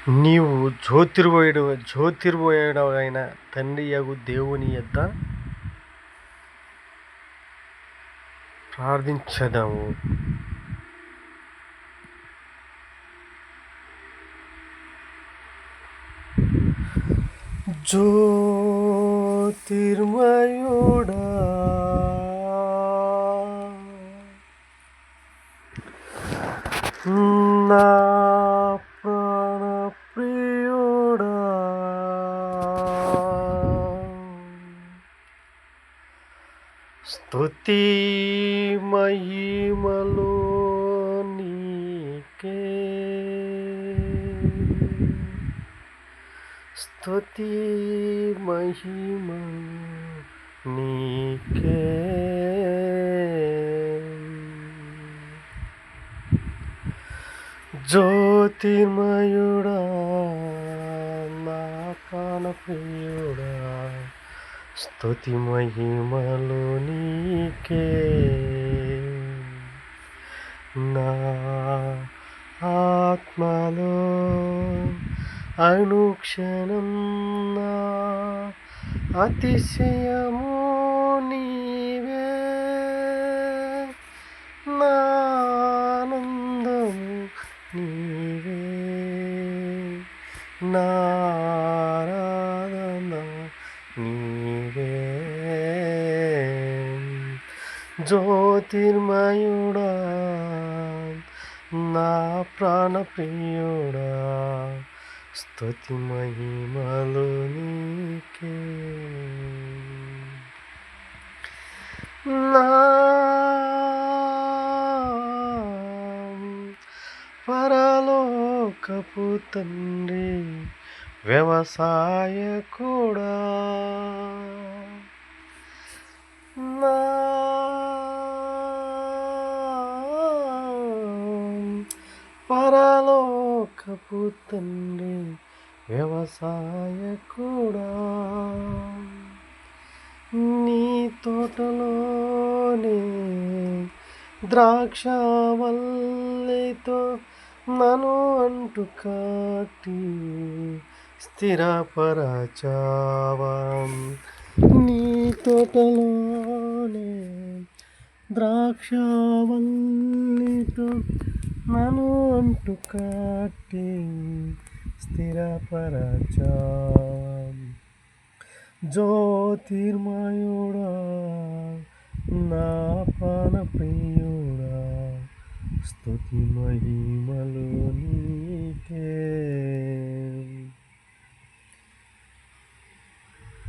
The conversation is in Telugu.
నీవు జ్యోతిర్మయుడవైన తండ్రియగు దేవుని యొద్ద ప్రార్థించెదము. జ్యోతిర్మయుడా, నా ప్రాణప్రియుడా, స్తుతి మహిమలు నీకే, స్తుతి మహిమలు నీకే. జ్యోతిర్మయుడా, నా ప్రాణప్రియుడా, స్తుతి మహిమలు నీకే. నా ఆత్మలో అనుక్షణం నా అతిశయము నీవే, నా ఆనందము నీవే, నా ఆరాధన నీవే. జ్యోతిర్మయుడా, నా ప్రాణప్రియుడా, స్తుతి మహిమలు నీకే. నా పరలోకపు తండ్రి వ్యవసాయకుడా, నా పరలోకపు తండ్రి వ్యవసాయకుడా, నీ తోటలోనే ద్రాక్షవల్లితో నన్ను అంటు కట్టి స్థిరపరచావా. నీ తోటలోనే ద్రాక్షవల్లితో నన్ను అంటు కట్టి స్థిరపరచావా. జ్యోతిర్మయుడా, నా ప్రాణప్రియుడా, స్తుతి మహిమలు నీకే.